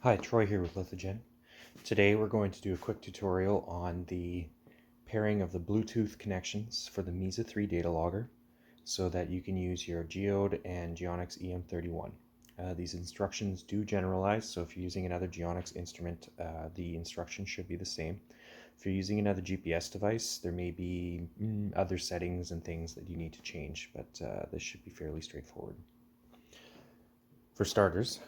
Hi, Troy here with Lithogen. Today we're going to do a quick tutorial on the pairing of the Bluetooth connections for the Mesa3 data logger so that you can use your Geode and Geonix EM31. These instructions do generalize, so if you're using another Geonix instrument, the instructions should be the same. If you're using another GPS device, there may be other settings and things that you need to change, but this should be fairly straightforward. For starters,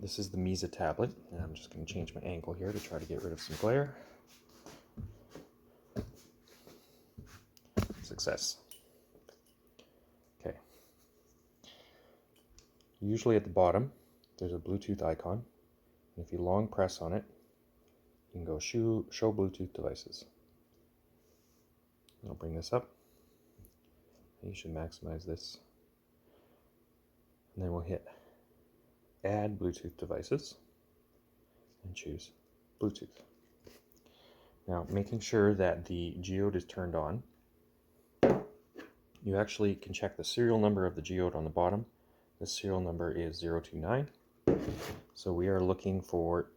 this is the Mesa tablet, and I'm just going to change my angle here to try to get rid of some glare. Success. Okay. Usually at the bottom, there's a Bluetooth icon, and if you long press on it, you can go show Bluetooth devices. I'll bring this up. You should maximize this. And then we'll hit Add Bluetooth Devices and choose Bluetooth. Now, making sure that the Geode is turned on, you actually can check the serial number of the Geode on the bottom. The serial number is 029. So we are looking for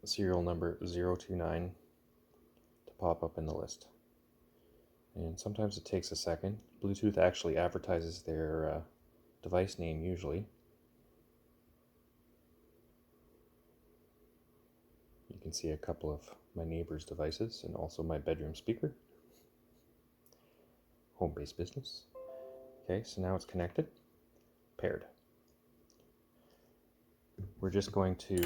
serial number 029 to pop up in the list. And sometimes it takes a second. Bluetooth actually advertises their device name usually. You can see a couple of my neighbor's devices and also my bedroom speaker. Home-based business. Okay, so now it's connected, paired. We're just going to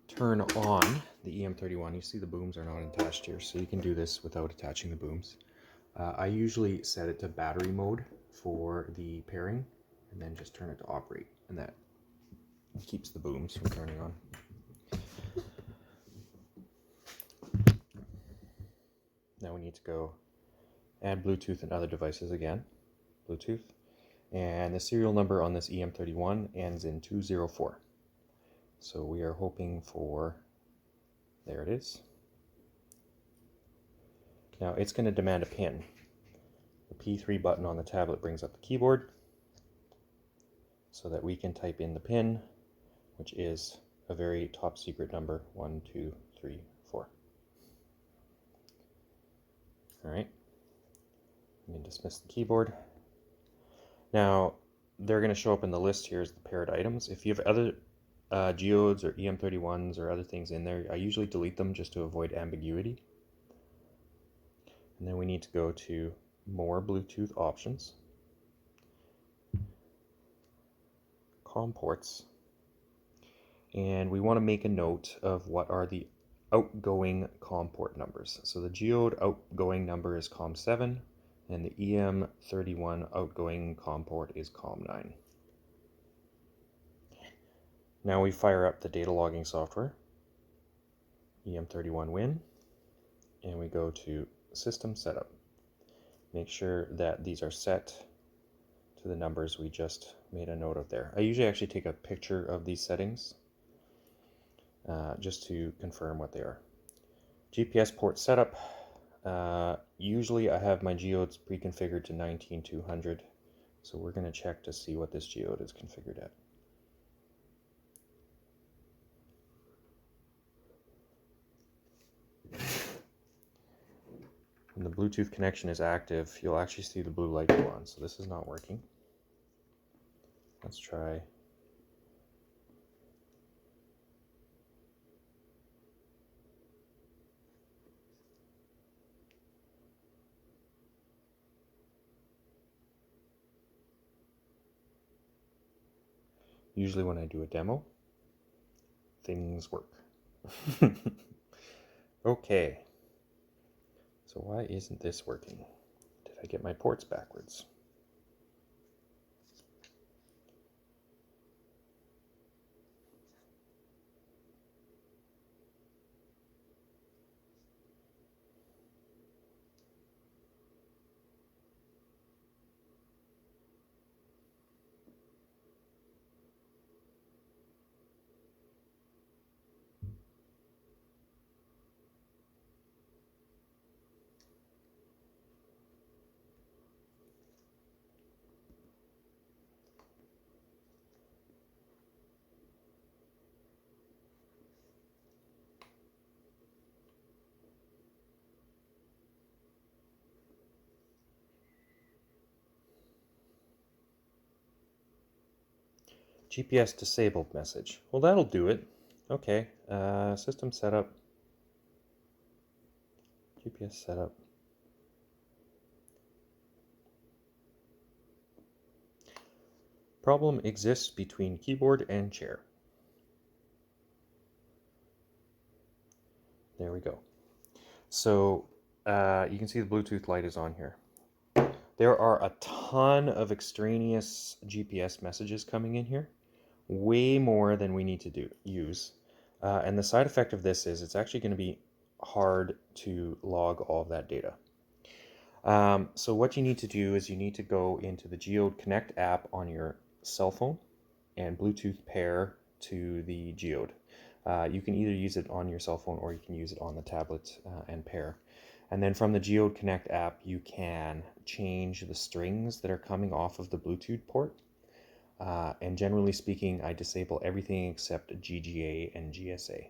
turn on the EM31. You see the booms are not attached here, so you can do this without attaching the booms. I usually set it to battery mode for the pairing and then just turn it to operate, and that keeps the booms from turning on. Now we need to go add Bluetooth and other devices again. Bluetooth. And the serial number on this EM31 ends in 204. So we are hoping for, there it is. Now it's going to demand a pin. The P3 button on the tablet brings up the keyboard so that we can type in the pin, which is a very top secret number, 1, 2, 3, 4. Alright, you can dismiss the keyboard. Now, they're going to show up in the list here as the paired items. If you have other Geodes or EM31s or other things in there, I usually delete them just to avoid ambiguity. And then we need to go to More Bluetooth Options, COM ports, and we want to make a note of what are the outgoing COM port numbers. So the Geode outgoing number is COM7, and the EM31 outgoing COM port is COM9. Now we fire up the data logging software, EM31 Win, and we go to System Setup. Make sure that these are set to the numbers we just made a note of there. I usually actually take a picture of these settings just to confirm what they are. GPS port setup. Usually I have my Geodes pre-configured to 19200, so we're going to check to see what this Geode is configured at. When the Bluetooth connection is active, you'll actually see the blue light go on, so this is not working. Let's try. Usually when I do a demo, things work. Okay. So why isn't this working? Did I get my ports backwards? GPS disabled message. Well, that'll do it. Okay, system setup. GPS setup. Problem exists between keyboard and chair. There we go. So you can see the Bluetooth light is on here. There are a ton of extraneous GPS messages coming in here, way more than we need to use. And the side effect of this is it's actually going to be hard to log all of that data. So what you need to do is you need to go into the Geode Connect app on your cell phone and Bluetooth pair to the Geode. You can either use it on your cell phone or you can use it on the tablet and pair. And then from the Geode Connect app, you can change the strings that are coming off of the Bluetooth port. And generally speaking, I disable everything except GGA and GSA,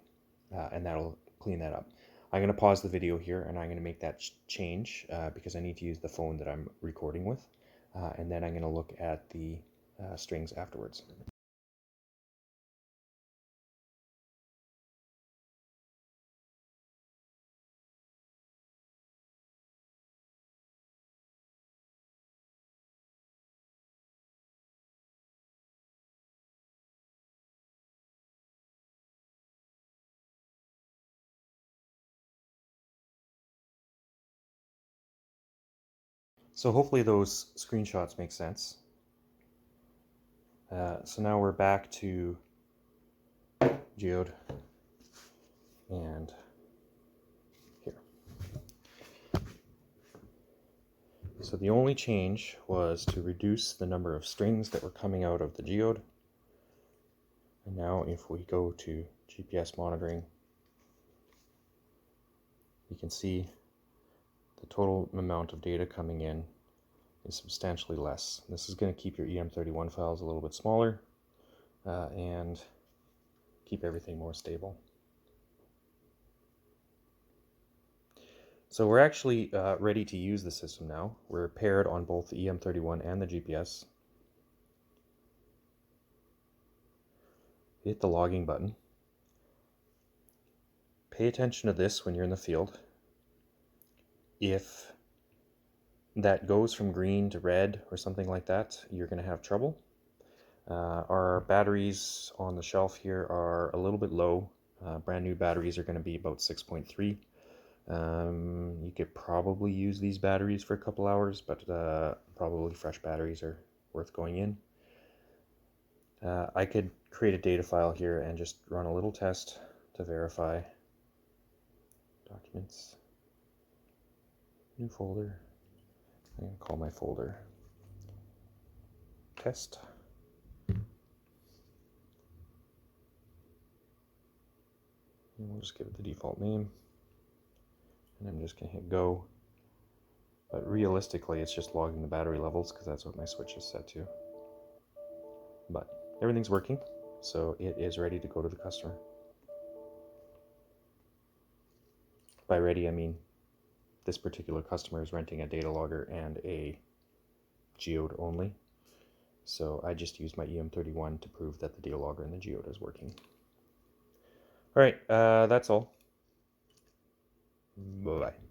and that'll clean that up. I'm going to pause the video here and I'm going to make that change because I need to use the phone that I'm recording with, and then I'm going to look at the strings afterwards. So hopefully those screenshots make sense. So now we're back to Geode and here. So the only change was to reduce the number of strings that were coming out of the Geode. And now if we go to GPS monitoring, you can see the total amount of data coming in is substantially less. This is going to keep your EM31 files a little bit smaller and keep everything more stable. So we're actually ready to use the system now. We're paired on both the EM31 and the GPS. Hit the logging button. Pay attention to this when you're in the field. If that goes from green to red or something like that, you're going to have trouble. Our batteries on the shelf here are a little bit low. Brand new batteries are going to be about 6.3. You could probably use these batteries for a couple hours, but probably fresh batteries are worth going in. I could create a data file here and just run a little test to verify. Documents, new folder. I'm going to call my folder test. And we'll just give it the default name. And I'm just going to hit go. But realistically, it's just logging the battery levels because that's what my switch is set to. But everything's working, so it is ready to go to the customer. By ready, I mean this particular customer is renting a data logger and a Geode only. So I just used my EM31 to prove that the data logger and the Geode is working. All right, that's all. Bye-bye.